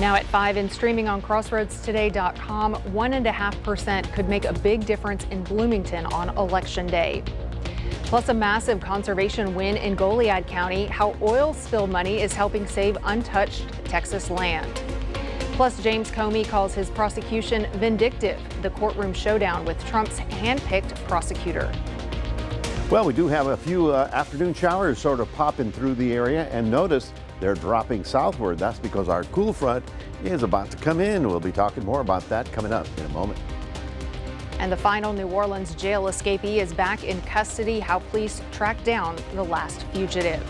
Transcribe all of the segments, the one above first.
Now at 5 and streaming on crossroadstoday.com, 1.5% could make a big difference in Bloomington on Election Day. Plus a massive conservation win in Goliad County, how oil spill money is helping save untouched Texas land. Plus James Comey calls his prosecution vindictive, the courtroom showdown with Trump's hand-picked prosecutor. Well, we do have a few afternoon showers sort of popping through the area, and notice they're dropping southward. That's because our cool front is about to come in. We'll be talking more about that coming up in a moment. And the final New Orleans jail escapee is back in custody, how police track down the last fugitive.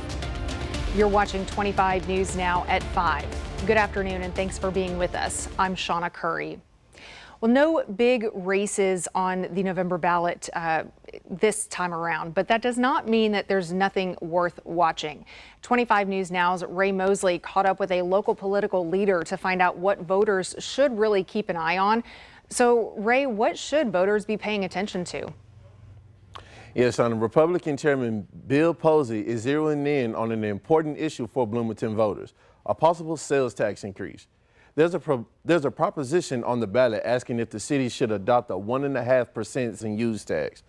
You're watching 25 News Now at 5. Good afternoon and thanks for being with us. I'm Shauna Curry. Well, no big races on the November ballot this time around, but that does not mean that there's nothing worth watching. 25 News Now's Ray Mosley caught up with a local political leader to find out what voters should really keep an eye on. So, Ray, what should voters be paying attention to? Yes, Republican Chairman Bill Posey is zeroing in on an important issue for Bloomington voters, a possible sales tax increase. There's a proposition on the ballot asking if the city should adopt a 1.5% in use tax.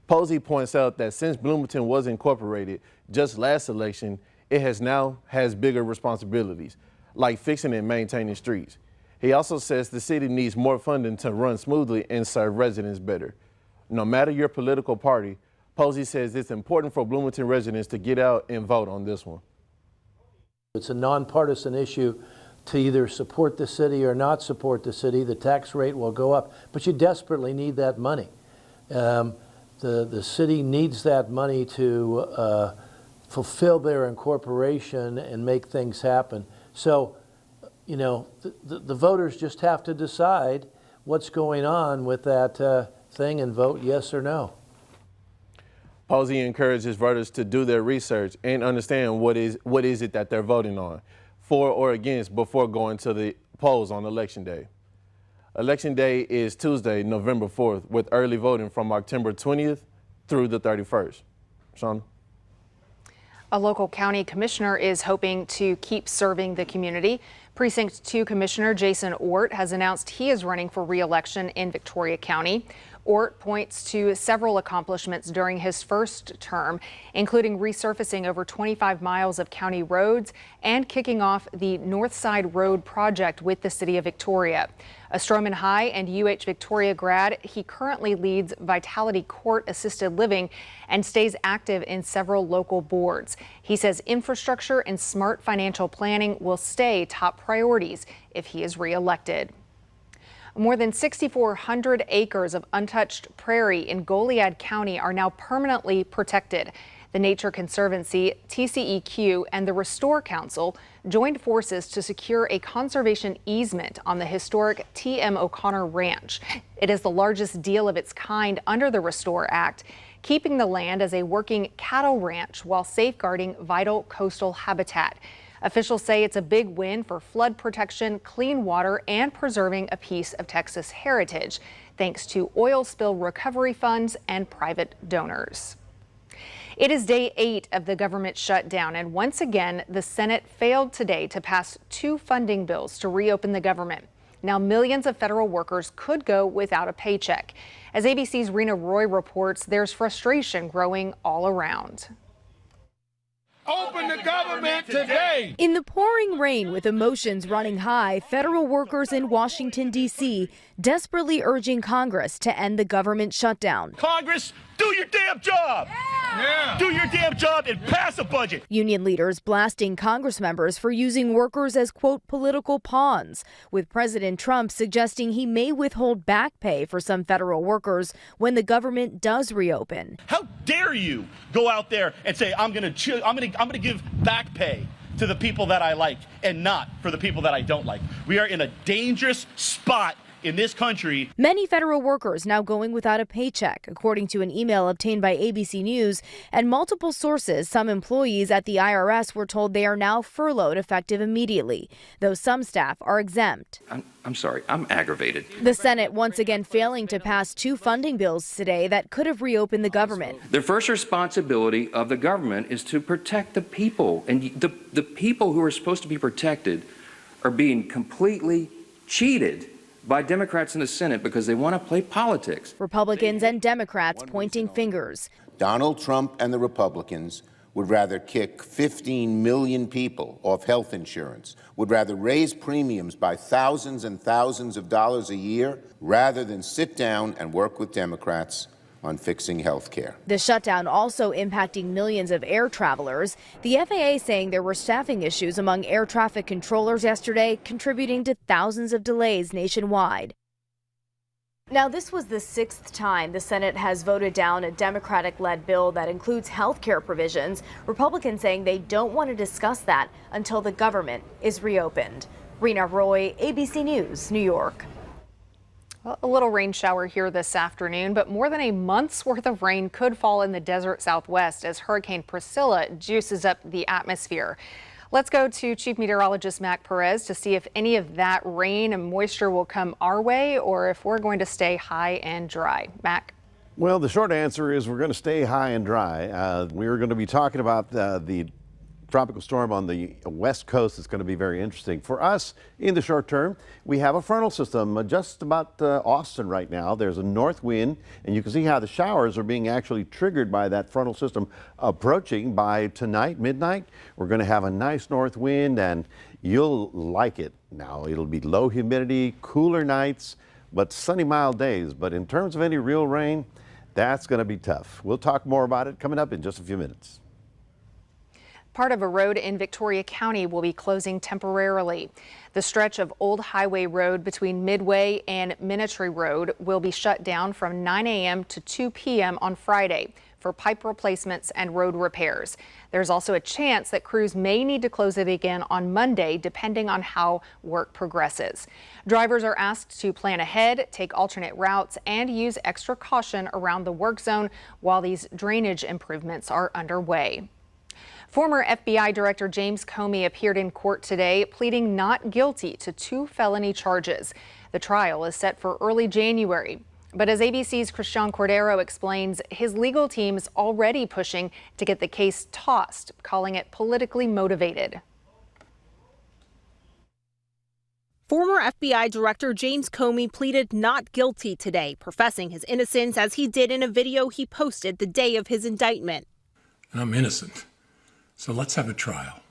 Posey points out that since Bloomington was incorporated just last election, it has bigger responsibilities, like fixing and maintaining streets. He also says the city needs more funding to run smoothly and serve residents better. No matter your political party, Posey says it's important for Bloomington residents to get out and vote on this one. It's a nonpartisan issue to either support the city or not support the city. The tax rate will go up, but you desperately need that money. The city needs that money to fulfill their incorporation and make things happen. So, you know, the voters just have to decide what's going on with that thing and vote yes or no. Posey encourages voters to do their research and understand what is it that they're voting on, for or against, before going to the polls on Election Day. Election Day is Tuesday, November 4th, with early voting from October 20th through the 31st. Sean? A local county commissioner is hoping to keep serving the community. Precinct 2 Commissioner Jason Ort has announced he is running for re-election in Victoria County. Ort points to several accomplishments during his first term, including resurfacing over 25 miles of county roads and kicking off the North Side Road project with the city of Victoria. A Stroman High and UH Victoria grad, he currently leads Vitality Court Assisted Living and stays active in several local boards. He says infrastructure and smart financial planning will stay top priorities if he is re-elected. More than 6,400 acres of untouched prairie in Goliad County are now permanently protected. The Nature Conservancy, TCEQ, and the Restore Council joined forces to secure a conservation easement on the historic T.M. O'Connor Ranch. It is the largest deal of its kind under the Restore Act, keeping the land as a working cattle ranch while safeguarding vital coastal habitat. Officials say it's a big win for flood protection, clean water, and preserving a piece of Texas heritage, thanks to oil spill recovery funds and private donors. It is day 8 of the government shutdown, and once again, the Senate failed today to pass 2 funding bills to reopen the government. Now, millions of federal workers could go without a paycheck. As ABC's Rena Roy reports, there's frustration growing all around. Open the government today! In the pouring rain with emotions running high, federal workers in Washington, D.C. desperately urging Congress to end the government shutdown. Congress, do your damn job! Yeah. Do your damn job and pass a budget! Union leaders blasting Congress members for using workers as, quote, political pawns, with President Trump suggesting he may withhold back pay for some federal workers when the government does reopen. How dare you go out there and say, I'm going to give back pay to the people that I like and not for the people that I don't like. We are in a dangerous spot in this country. Many federal workers now going without a paycheck, according to an email obtained by ABC News and multiple sources. Some employees at the IRS were told they are now furloughed effective immediately, though some staff are exempt. I'm sorry, I'm aggravated. The Senate once again failing to pass 2 funding bills today that could have reopened the government. The first responsibility of the government is to protect the people, and the people who are supposed to be protected are being completely cheated by Democrats in the Senate because they want to play politics. Republicans and Democrats pointing fingers. Donald Trump and the Republicans would rather kick 15 million people off health insurance, would rather raise premiums by thousands and thousands of dollars a year, rather than sit down and work with Democrats on fixing health care. The shutdown also impacting millions of air travelers. The FAA saying there were staffing issues among air traffic controllers yesterday, contributing to thousands of delays nationwide. Now, this was the 6th time the Senate has voted down a Democratic-led bill that includes health care provisions. Republicans saying they don't want to discuss that until the government is reopened. Rena Roy, ABC News, New York. Well, a little rain shower here this afternoon, but more than a month's worth of rain could fall in the desert Southwest as Hurricane Priscilla juices up the atmosphere. Let's go to Chief Meteorologist Mac Perez to see if any of that rain and moisture will come our way or if we're going to stay high and dry. Mac? Well, the short answer is we're going to stay high and dry. We're going to be talking about the tropical storm on the west coast. Is going to be very interesting. For us, in the short term, we have a frontal system just about Austin right now. There's a north wind, and you can see how the showers are being actually triggered by that frontal system approaching. By tonight, midnight, we're going to have a nice north wind, and you'll like it. Now, it'll be low humidity, cooler nights, but sunny, mild days. But in terms of any real rain, that's going to be tough. We'll talk more about it coming up in just a few minutes. Part of a road in Victoria County will be closing temporarily. The stretch of Old Highway Road between Midway and Minetry Road will be shut down from 9 a.m. to 2 p.m. on Friday for pipe replacements and road repairs. There's also a chance that crews may need to close it again on Monday, depending on how work progresses. Drivers are asked to plan ahead, take alternate routes, and use extra caution around the work zone while these drainage improvements are underway. Former FBI Director James Comey appeared in court today, pleading not guilty to 2 felony charges. The trial is set for early January. But as ABC's Christian Cordero explains, his legal team is already pushing to get the case tossed, calling it politically motivated. Former FBI Director James Comey pleaded not guilty today, professing his innocence as he did in a video he posted the day of his indictment. I'm innocent. So let's have a trial.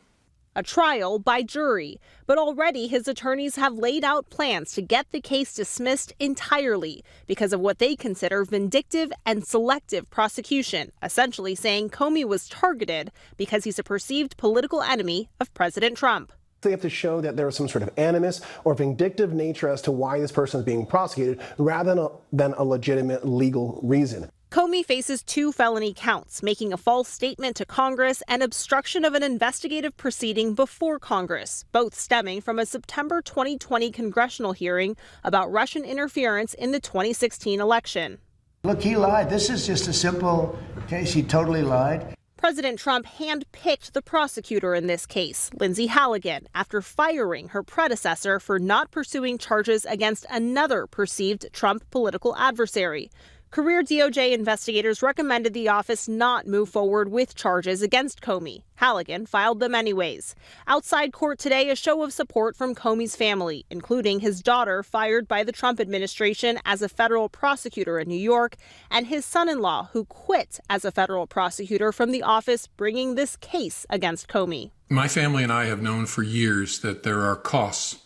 A trial by jury, but already his attorneys have laid out plans to get the case dismissed entirely because of what they consider vindictive and selective prosecution, essentially saying Comey was targeted because he's a perceived political enemy of President Trump. They have to show that there is some sort of animus or vindictive nature as to why this person is being prosecuted rather than a legitimate legal reason. Comey faces 2 felony counts, making a false statement to Congress and obstruction of an investigative proceeding before Congress, both stemming from a September 2020 congressional hearing about Russian interference in the 2016 election. Look, he lied. This is just a simple case. He totally lied. President Trump handpicked the prosecutor in this case, Lindsay Halligan, after firing her predecessor for not pursuing charges against another perceived Trump political adversary. Career DOJ investigators recommended the office not move forward with charges against Comey. Halligan filed them anyways. Outside court today, a show of support from Comey's family, including his daughter fired by the Trump administration as a federal prosecutor in New York, and his son-in-law who quit as a federal prosecutor from the office bringing this case against Comey. My family and I have known for years that there are costs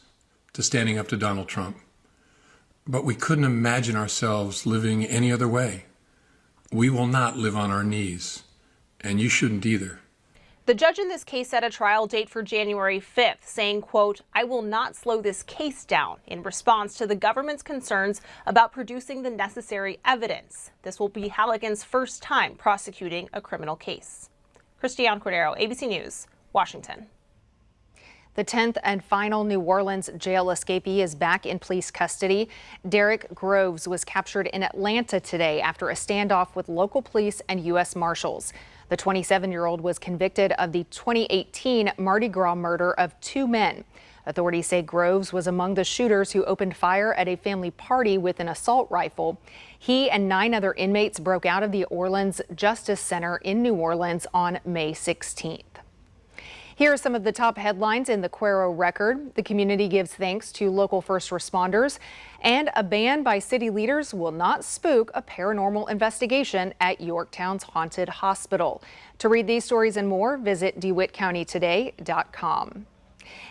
to standing up to Donald Trump. But we couldn't imagine ourselves living any other way. We will not live on our knees, and you shouldn't either. The judge in this case set a trial date for January 5th, saying, quote, "I will not slow this case down," in response to the government's concerns about producing the necessary evidence. This will be Halligan's first time prosecuting a criminal case. Christian Cordero, ABC News, Washington. The 10th and final New Orleans jail escapee is back in police custody. Derek Groves was captured in Atlanta today after a standoff with local police and U.S. Marshals. The 27-year-old was convicted of the 2018 Mardi Gras murder of 2 men. Authorities say Groves was among the shooters who opened fire at a family party with an assault rifle. He and 9 other inmates broke out of the Orleans Justice Center in New Orleans on May 16th. Here are some of the top headlines in the Cuero Record. The community gives thanks to local first responders, and a ban by city leaders will not spook a paranormal investigation at Yorktown's haunted hospital. To read these stories and more, visit DeWittCountyToday.com.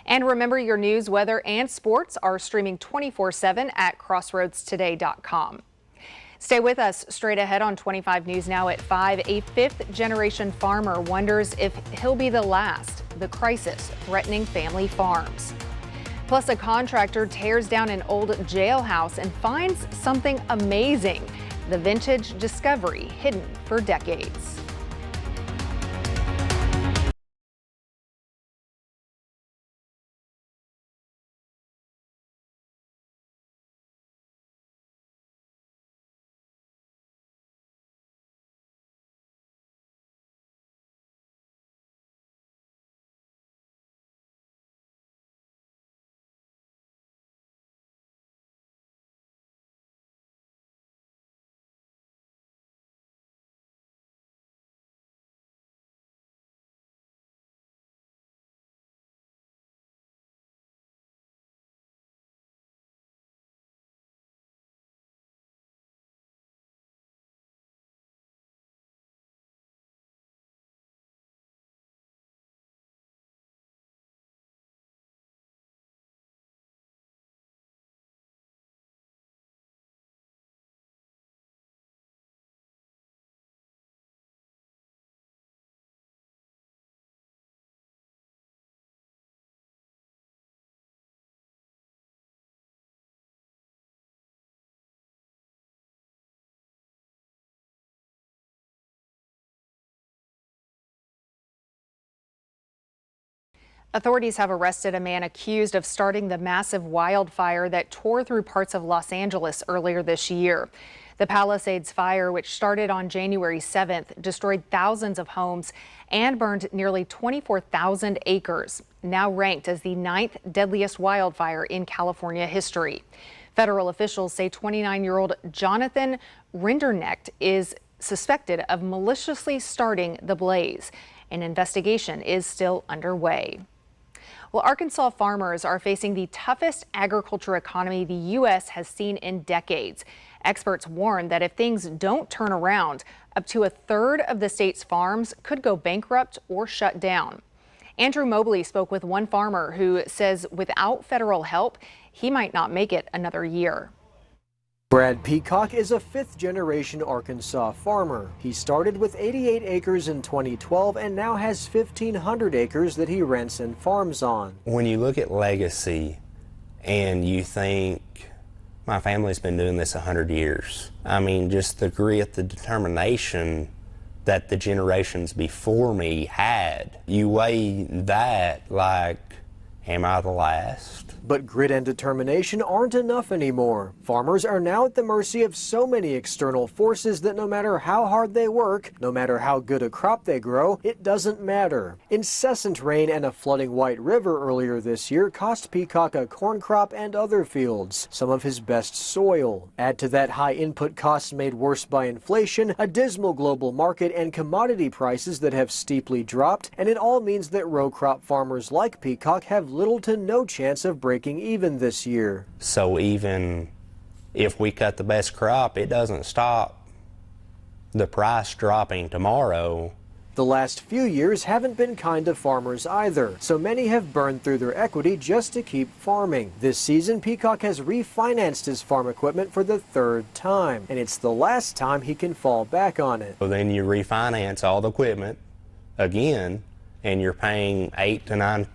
And remember, your news, weather, and sports are streaming 24/7 at CrossroadsToday.com. Stay with us. Straight ahead on 25 News Now at 5, a fifth-generation farmer wonders if he'll be the last. The crisis threatening family farms. Plus, a contractor tears down an old jailhouse and finds something amazing, the vintage discovery hidden for decades. Authorities have arrested a man accused of starting the massive wildfire that tore through parts of Los Angeles earlier this year. The Palisades fire, which started on January 7th, destroyed thousands of homes and burned nearly 24,000 acres, now ranked as the 9th deadliest wildfire in California history. Federal officials say 29-year-old Jonathan Rinderknecht is suspected of maliciously starting the blaze. An investigation is still underway. Well, Arkansas farmers are facing the toughest agriculture economy the U.S. has seen in decades. Experts warn that if things don't turn around, up to a third of the state's farms could go bankrupt or shut down. Andrew Mobley spoke with one farmer who says without federal help, he might not make it another year. Brad Peacock is a fifth-generation Arkansas farmer. He started with 88 acres in 2012 and now has 1,500 acres that he rents and farms on. When you look at legacy and you think, my family's been doing this 100 years. I mean, just the grit, the determination that the generations before me had. You weigh that like, am I the last? But grit and determination aren't enough anymore. Farmers are now at the mercy of so many external forces that no matter how hard they work, no matter how good a crop they grow, it doesn't matter. Incessant rain and a flooding White River earlier this year cost Peacock a corn crop and other fields, some of his best soil. Add to that high input costs made worse by inflation, a dismal global market, and commodity prices that have steeply dropped, and it all means that row crop farmers like Peacock have little to no chance of breaking even this year. So even if we cut the best crop, it doesn't stop the price dropping tomorrow. The last few years haven't been kind to farmers either, so many have burned through their equity just to keep farming. This season, Peacock has refinanced his farm equipment for the third time, and it's the last time he can fall back on it. So then you refinance all the equipment again, and you're paying 8 to 9%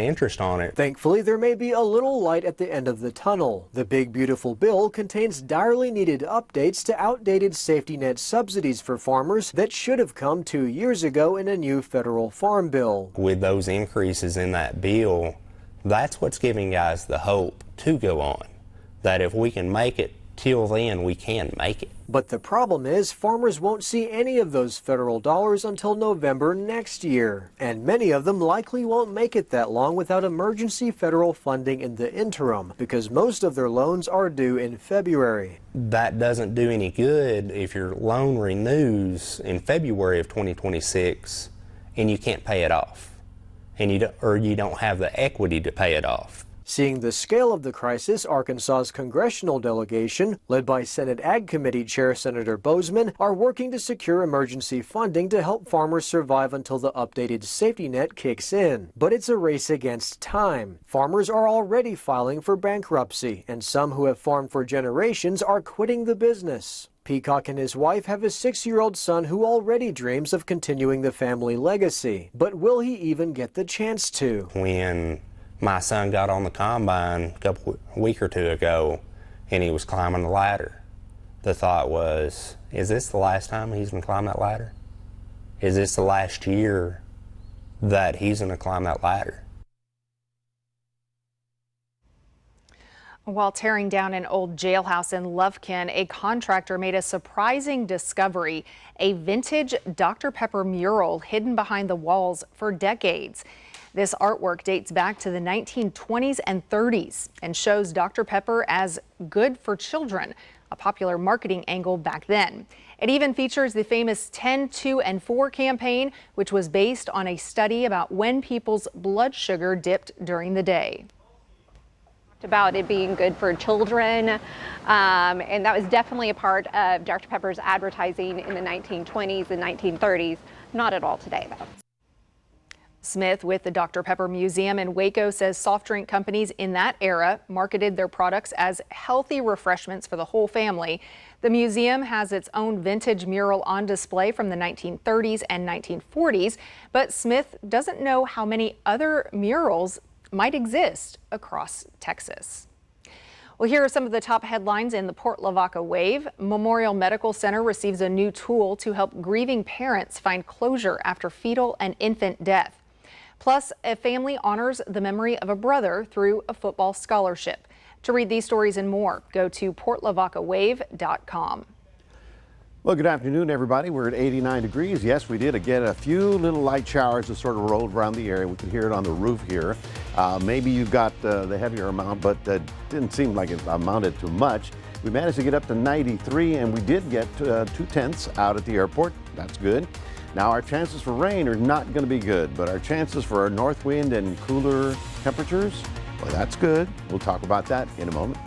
interest on it. Thankfully, there may be a little light at the end of the tunnel. The big beautiful bill contains direly needed updates to outdated safety net subsidies for farmers that should have come 2 years ago in a new federal farm bill. With those increases in that bill, that's what's giving guys the hope to go on. That if we can make it till then, we can make it. But the problem is farmers won't see any of those federal dollars until November next year. And many of them likely won't make it that long without emergency federal funding in the interim, because most of their loans are due in February. That doesn't do any good if your loan renews in February of 2026 and you can't pay it off. and you don't have the equity to pay it off. Seeing the scale of the crisis, Arkansas's congressional delegation, led by Senate Ag Committee Chair Senator Bozeman, are working to secure emergency funding to help farmers survive until the updated safety net kicks in. But it's a race against time. Farmers are already filing for bankruptcy, and some who have farmed for generations are quitting the business. Peacock and his wife have a 6-year-old son who already dreams of continuing the family legacy. But will he even get the chance to? When my son got on the combine a week or two ago and he was climbing the ladder, the thought was, is this the last time he's going to climb that ladder? Is this the last year that he's going to climb that ladder? While tearing down an old jailhouse in Lufkin, a contractor made a surprising discovery, a vintage Dr. Pepper mural hidden behind the walls for decades. This artwork dates back to the 1920s and 30s and shows Dr. Pepper as good for children, a popular marketing angle back then. It even features the famous 10, 2, and 4 campaign, which was based on a study about when people's blood sugar dipped during the day. About it being good for children, and that was definitely a part of Dr. Pepper's advertising in the 1920s and 1930s. Not at all today, though. Smith with the Dr. Pepper Museum in Waco says soft drink companies in that era marketed their products as healthy refreshments for the whole family. The museum has its own vintage mural on display from the 1930s and 1940s, but Smith doesn't know how many other murals might exist across Texas. Well, here are some of the top headlines in the Port Lavaca wave. Memorial Medical Center receives a new tool to help grieving parents find closure after fetal and infant death. Plus, a family honors the memory of a brother through a football scholarship. To read these stories and more, go to portlavacawave.com. Well, good afternoon, everybody. We're at 89 degrees. Yes, we did get a few little light showers that sort of rolled around the area. We could hear it on the roof here. Maybe you got the heavier amount, but didn't seem like it amounted to much. We managed to get up to 93, and we did get 2/10 out at the airport. That's good. Now, our chances for rain are not going to be good, but our chances for a north wind and cooler temperatures, well, that's good. We'll talk about that in a moment.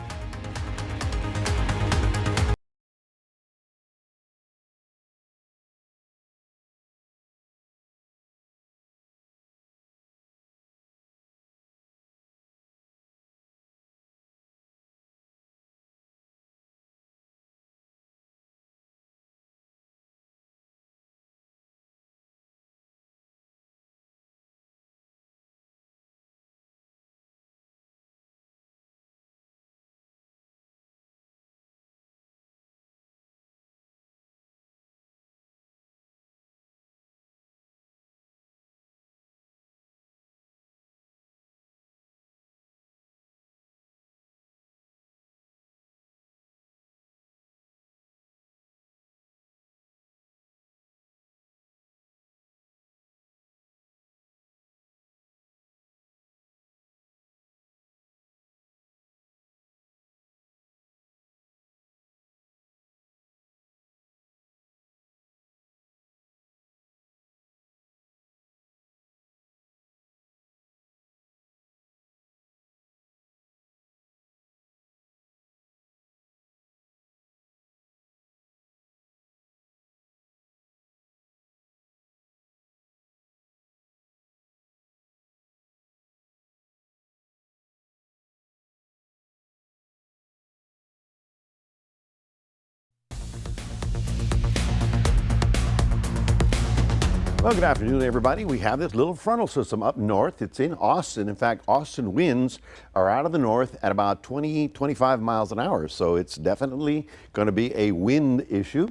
Well, good afternoon, everybody. We have this little frontal system up north. It's in Austin. In fact, Austin winds are out of the north at about 20-25 miles an hour. So it's definitely going to be a wind issue.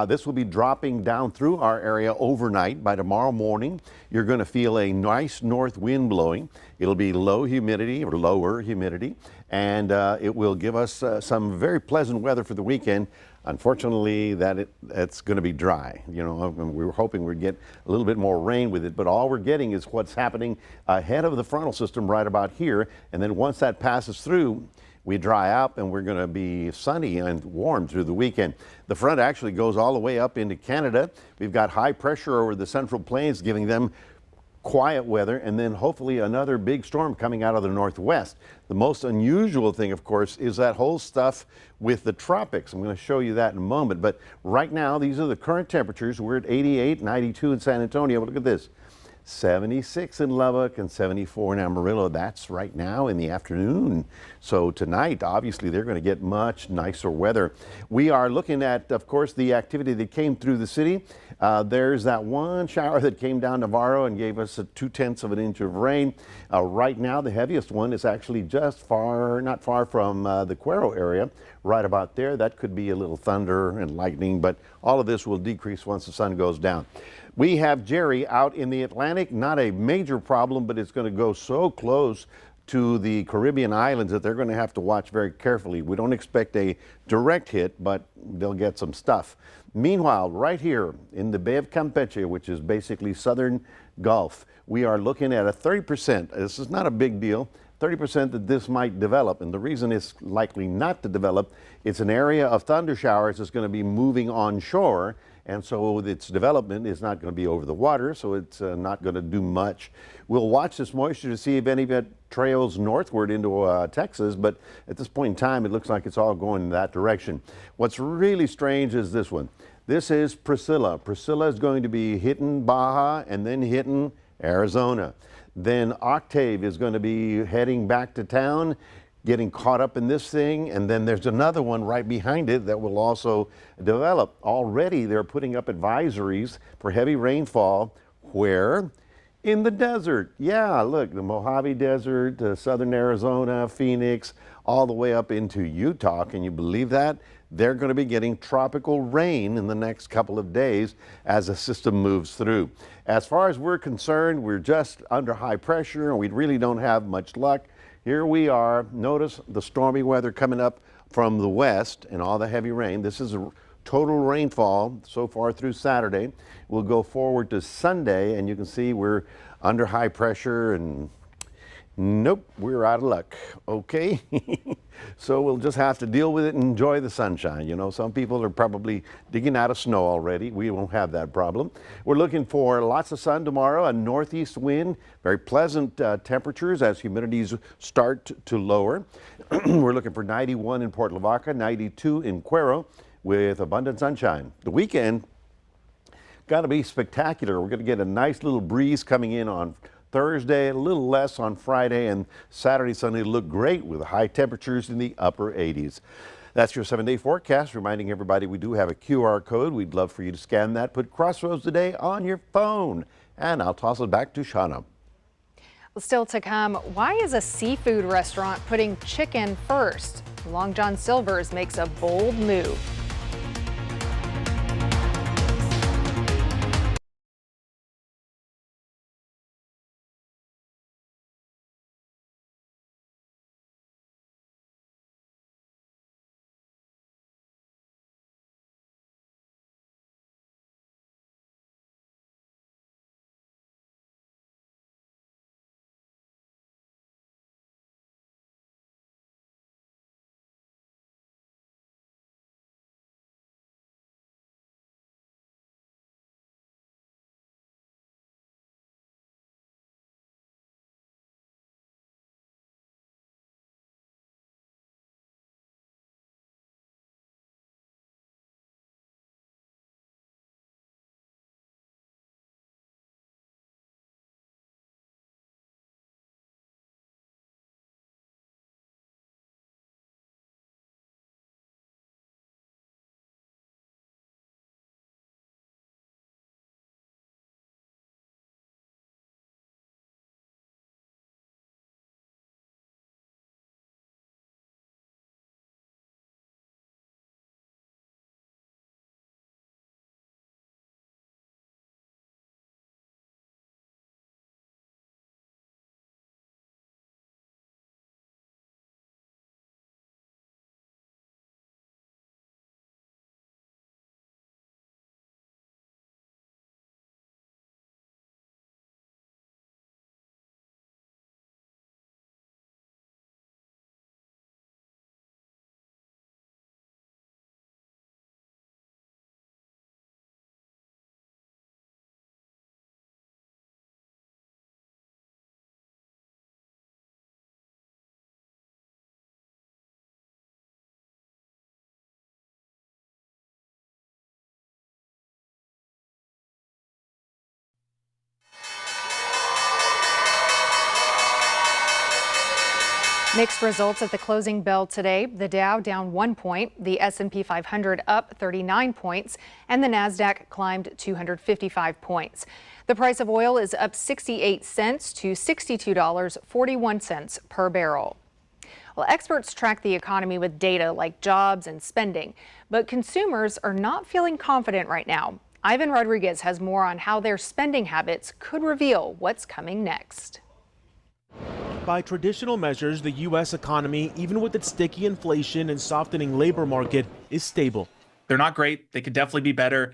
This will be dropping down through our area overnight. By tomorrow morning, you're going to feel a nice north wind blowing. It'll be low humidity or lower humidity, and it will give us some very pleasant weather for the weekend. Unfortunately, it's going to be dry. You know, we were hoping we'd get a little bit more rain with it, but all we're getting is what's happening ahead of the frontal system right about here. And then once that passes through, we dry up and we're going to be sunny and warm through the weekend. The front actually goes all the way up into Canada. We've got high pressure over the Central Plains, giving them quiet weather, and then hopefully another big storm coming out of the northwest. The most unusual thing, of course, is that whole stuff with the tropics. I'm going to show you that in a moment. But right now, these are the current temperatures. We're at 88, 92 in San Antonio. But look at this. 76 in Lubbock and 74 in Amarillo. That's right now in the afternoon. So tonight, obviously, they're going to get much nicer weather. We are looking at, of course, the activity that came through the city. There's that one shower that came down Navarro and gave us 2/10 of an inch of rain. Right now, the heaviest one is actually just not far from the Cuero area, right about there. That could be a little thunder and lightning, but all of this will decrease once the sun goes down. We have Jerry out in the Atlantic. Not a major problem, but it's going to go so close to the Caribbean islands that they're going to have to watch very carefully. We don't expect a direct hit, but they'll get some stuff. Meanwhile, right here in the Bay of Campeche, which is basically southern Gulf, we are looking at a 30%. This is not a big deal. 30% that this might develop, and the reason it's likely not to develop, it's an area of thunder showers that's going to be moving onshore, and so its development is not going to be over the water, so it's not going to do much. We'll watch this moisture to see if any of it trails northward into Texas, but at this point in time, it looks like it's all going in that direction. What's really strange is this one. This is Priscilla. Priscilla is going to be hitting Baja and then hitting Arizona. Then Octave is going to be heading back to town, getting caught up in this thing, and then there's another one right behind it that will also develop. Already they're putting up advisories for heavy rainfall. Where? In the desert. Yeah, look, the Mojave Desert, southern Arizona, Phoenix, all the way up into Utah. Can you believe that? They're going to be getting tropical rain in the next couple of days as the system moves through. As far as we're concerned, we're just under high pressure and we really don't have much luck. Here we are. Notice the stormy weather coming up from the west and all the heavy rain. This is a total rainfall so far through Saturday. We'll go forward to Sunday and you can see we're under high pressure and nope, we're out of luck. Okay. So we'll just have to deal with it and enjoy the sunshine. You know, some people are probably digging out of snow already. We won't have that problem. We're looking for lots of sun tomorrow, a northeast wind, very pleasant temperatures as humidities start to lower. We're looking for 91 in Port Lavaca, 92 in Cuero with abundant sunshine. The weekend got to be spectacular. We're going to get a nice little breeze coming in on Thursday, a little less on Friday, and Saturday, Sunday look great with high temperatures in the upper 80s. That's your 7-day forecast, reminding everybody we do have a QR code. We'd love for you to scan that. Put Crossroads Today on your phone. And I'll toss it back to Shauna. Still to come, why is a seafood restaurant putting chicken first? Long John Silver's makes a bold move. Mixed results at the closing bell today. The Dow down 1 point, the S&P 500 up 39 points, and the Nasdaq climbed 255 points. The price of oil is up 68 cents to $62.41 per barrel. Well, experts track the economy with data like jobs and spending, but consumers are not feeling confident right now. Ivan Rodriguez has more on how their spending habits could reveal what's coming next. By traditional measures, the U.S. economy, even with its sticky inflation and softening labor market, is stable. They're not great. They could definitely be better.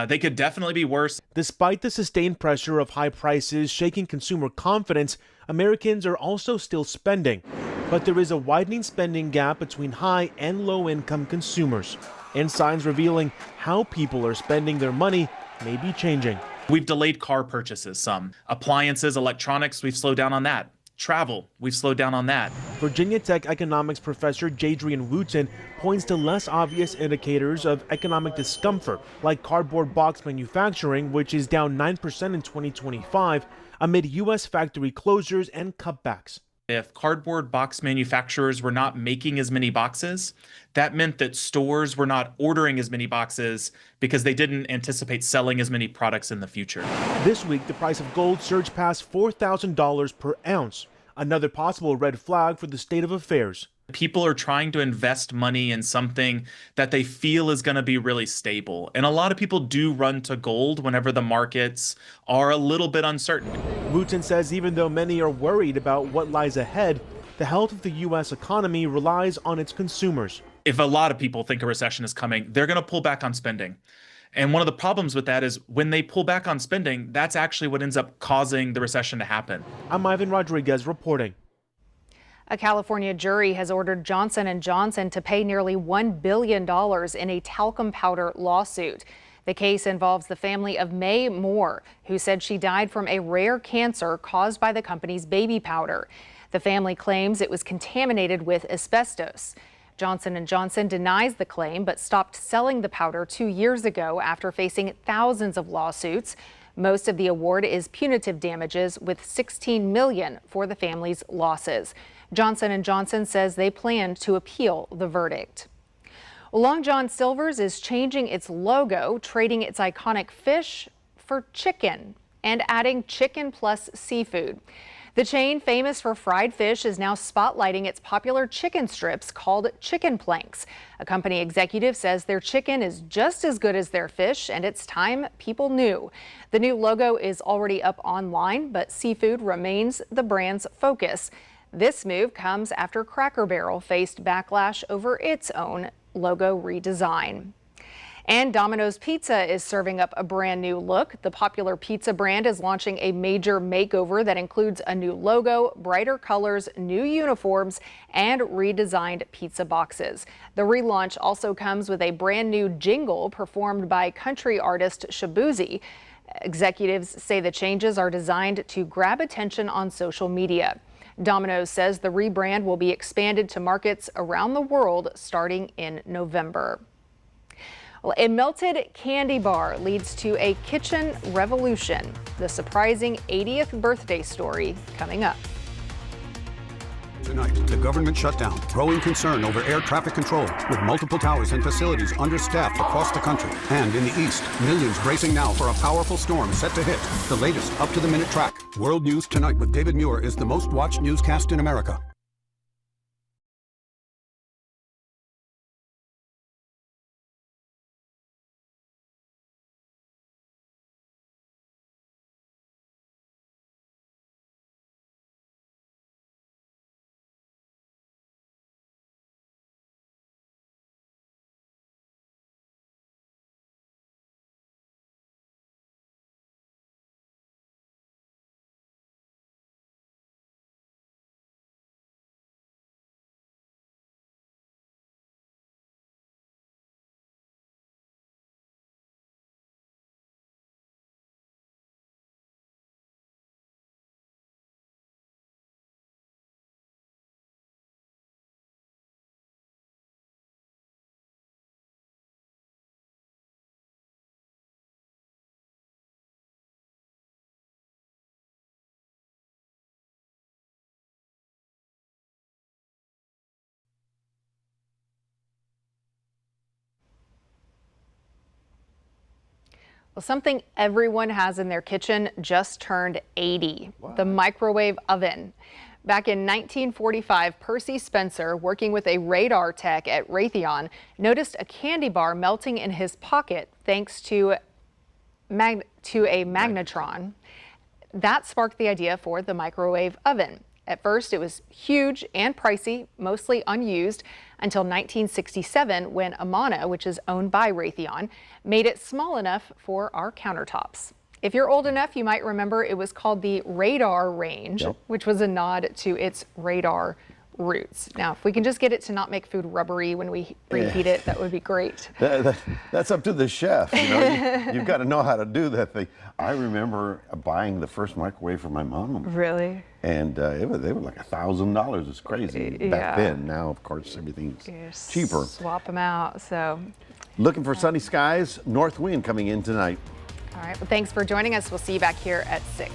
They could definitely be worse. Despite the sustained pressure of high prices shaking consumer confidence, Americans are also still spending. But there is a widening spending gap between high and low income consumers, and signs revealing how people are spending their money may be changing. We've delayed car purchases some. Appliances, electronics, we've slowed down on that. Travel, we've slowed down on that. Virginia Tech economics professor Jadrian Wooten points to less obvious indicators of economic discomfort, like cardboard box manufacturing, which is down 9% in 2025 amid U.S. factory closures and cutbacks. If cardboard box manufacturers were not making as many boxes, that meant that stores were not ordering as many boxes because they didn't anticipate selling as many products in the future. This week, the price of gold surged past $4,000 per ounce, another possible red flag for the state of affairs. People are trying to invest money in something that they feel is going to be really stable. And a lot of people do run to gold whenever the markets are a little bit uncertain. Wooten says even though many are worried about what lies ahead, the health of the U.S. economy relies on its consumers. If a lot of people think a recession is coming, they're going to pull back on spending. And one of the problems with that is when they pull back on spending, that's actually what ends up causing the recession to happen. I'm Ivan Rodriguez reporting. A California jury has ordered Johnson & Johnson to pay nearly $1 billion in a talcum powder lawsuit. The case involves the family of May Moore, who said she died from a rare cancer caused by the company's baby powder. The family claims it was contaminated with asbestos. Johnson & Johnson denies the claim but stopped selling the powder 2 years ago after facing thousands of lawsuits. Most of the award is punitive damages, with $16 million for the family's losses. Johnson & Johnson says they plan to appeal the verdict. Long John Silver's is changing its logo, trading its iconic fish for chicken and adding chicken plus seafood. The chain, famous for fried fish, is now spotlighting its popular chicken strips called chicken planks. A company executive says their chicken is just as good as their fish, and it's time people knew. The new logo is already up online, but seafood remains the brand's focus. This move comes after Cracker Barrel faced backlash over its own logo redesign. And Domino's Pizza is serving up a brand new look. The popular pizza brand is launching a major makeover that includes a new logo, brighter colors, new uniforms, and redesigned pizza boxes. The relaunch also comes with a brand new jingle performed by country artist Shabuzi. Executives say the changes are designed to grab attention on social media. Domino's says the rebrand will be expanded to markets around the world starting in November. Well, a melted candy bar leads to a kitchen revolution. The surprising 80th birthday story coming up. Tonight, the government shutdown, growing concern over air traffic control, with multiple towers and facilities understaffed across the country. And in the east, millions bracing now for a powerful storm set to hit. The latest up-to-the-minute track. World News Tonight with David Muir is the most watched newscast in America. Well, something everyone has in their kitchen just turned 80, the microwave oven. Back in 1945, Percy Spencer, working with a radar tech at Raytheon, noticed a candy bar melting in his pocket thanks to a magnetron. That sparked the idea for the microwave oven. At first, it was huge and pricey, mostly unused, until 1967 when Amana, which is owned by Raytheon, made it small enough for our countertops. If you're old enough, you might remember it was called the Radar Range, which was a nod to its radar roots. Now, if we can just get it to not make food rubbery when we reheat it, that would be great. That's up to the chef. You know, you've got to know how to do that thing. I remember buying the first microwave for my mom. Really? And they were like $1,000. It's crazy back then. Now, of course, everything's cheaper. Swap them out. So, looking for sunny skies, north wind coming in tonight. All right. Well, thanks for joining us. We'll see you back here at 6.